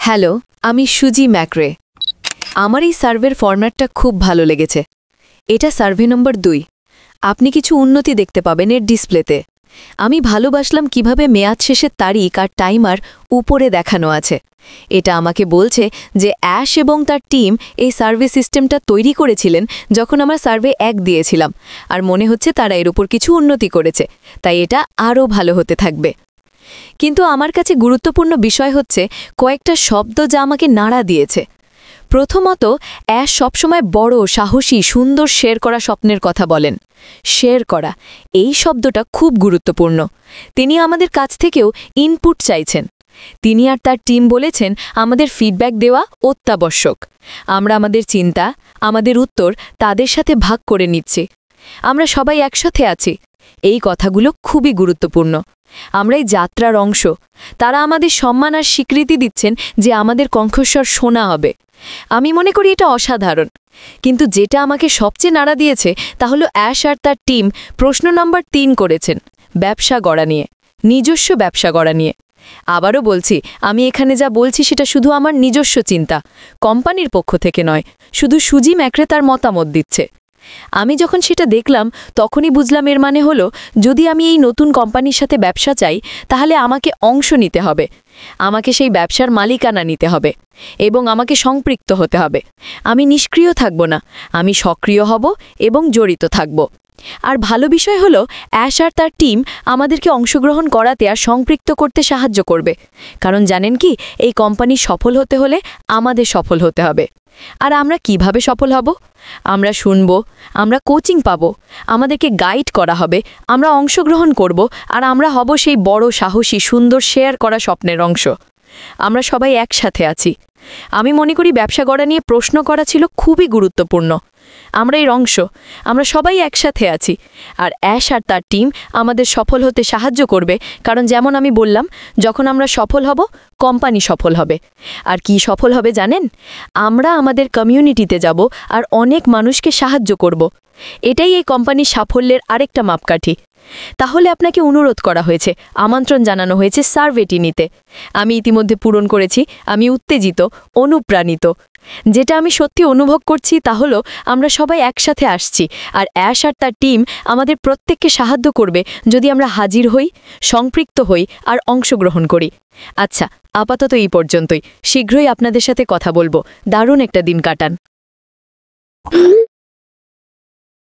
Hello, আমি সুজি ম্যাক্রে। আমার এই সার্ভের ফরম্যাটটা খুব ভালো লেগেছে। এটা সার্ভে নম্বর 2। আপনি কিছু উন্নতি দেখতে পাবেন এর ডিসপ্লেতে। আমি ভালোবাসলাম কিভাবে মেয়াদ শেষের তারিখ আর টাইমার উপরে দেখানো আছে। এটা আমাকে বলছে যে অ্যাশ এবং তার টিম এই সার্ভে সিস্টেমটা তৈরি করেছিলেন যখন আমরা সার্ভে 1 দিয়েছিলাম, আর মনে হচ্ছে তারা এর উপর কিছু উন্নতি করেছে, তাই এটা আরও ভালো হতে থাকবে। কিন্তু আমার কাছে গুরুত্বপূর্ণ বিষয় হচ্ছে কয়েকটা শব্দ যা আমাকে নাড়া দিয়েছে। প্রথমত, অ্যাশ সবসময় বড়, সাহসী, সুন্দর শেয়ার করা স্বপ্নের কথা বলেন। শেয়ার করা, এই শব্দটা খুব গুরুত্বপূর্ণ। তিনি আমাদের কাছ থেকেও ইনপুট চাইছেন। তিনি আর তার টিম বলেছেন আমাদের ফিডব্যাক দেওয়া অত্যাবশ্যক। আমরা আমাদের চিন্তা, আমাদের উত্তর তাদের সাথে ভাগ করে নিচ্ছি। আমরা সবাই একসাথে আছি। এই কথাগুলো খুবই গুরুত্বপূর্ণ। আমরা এই যাত্রার অংশ। তারা আমাদের সম্মান আর স্বীকৃতি দিচ্ছেন যে আমাদের কণ্ঠস্বর শোনা হবে। আমি মনে করি এটা অসাধারণ। কিন্তু যেটা আমাকে সবচেয়ে নাড়া দিয়েছে তা হলো অ্যাশ আর তার টিম প্রশ্ন নম্বর 3 করেছেন, ব্যবসা গড়া নিয়ে, নিজস্ব ব্যবসা গড়া নিয়ে। আবারও বলছি, আমি এখানে যা বলছি সেটা শুধু আমার নিজস্ব চিন্তা, কোম্পানির পক্ষ থেকে নয়। শুধু সুজি ম্যাক্রে তার মতামত দিচ্ছে। আমি যখন সেটা দেখলাম তখনই বুঝলাম এর মানে হলো, যদি আমি এই নতুন কোম্পানির সাথে ব্যবসা চাই তাহলে আমাকে অংশ নিতে হবে, আমাকে সেই ব্যবসার মালিকানা নিতে হবে এবং আমাকে সম্পৃক্ত হতে হবে। আমি নিষ্ক্রিয় থাকব না, আমি সক্রিয় হব এবং জড়িত থাকব। আর ভালো বিষয় হলো অ্যাশ আর তার টিম আমাদেরকে অংশগ্রহণ করাতে আর সম্পৃক্ত করতে সাহায্য করবে। কারণ জানেন কি, এই কোম্পানি সফল হতে হলে আমাদের সফল হতে হবে। আর আমরা কিভাবে সফল হব? আমরা শুনব, আমরা কোচিং পাব, আমাদেরকে গাইড করা হবে, আমরা অংশগ্রহণ করব, আর আমরা হব সেই বড়, সাহসী, সুন্দর শেয়ার করা স্বপ্নের অংশ। আমরা সবাই একসাথে আছি। আমি মনে করি ব্যবসা গড়া নিয়ে প্রশ্ন করা ছিল খুবই গুরুত্বপূর্ণ। আমরা এর অংশ, আমরা সবাই একসাথে আছি। আর অ্যাশ আর তার টিম আমাদের সফল হতে সাহায্য করবে, কারণ যেমন আমি বললাম, যখন আমরা সফল হব কোম্পানি সফল হবে। আর কি সফল হবে জানেন? আমরা আমাদের কমিউনিটিতে যাব আর অনেক মানুষকে সাহায্য করব। এটাই এই কোম্পানির সাফল্যের আরেকটা মাপকাঠি। তাহলে আপনাকে অনুরোধ করা হয়েছে, আমন্ত্রণ জানানো হয়েছে সার্ভেটি নিতে। আমি ইতিমধ্যে পূরণ করেছি। আমি উত্তেজিত, অনুপ্রাণিত। যেটা আমি সত্যি অনুভব করছি তা হলো আমরা সবাই একসাথে আসছি, আর অ্যাশ আর তার টিম আমাদের প্রত্যেককে সাহায্য করবে যদি আমরা হাজির হই, সম্পৃক্ত হই আর অংশগ্রহণ করি। আচ্ছা, আপাতত এই পর্যন্তই। শীঘ্রই আপনাদের সাথে কথা বলবো। দারুণ একটা দিন কাটান।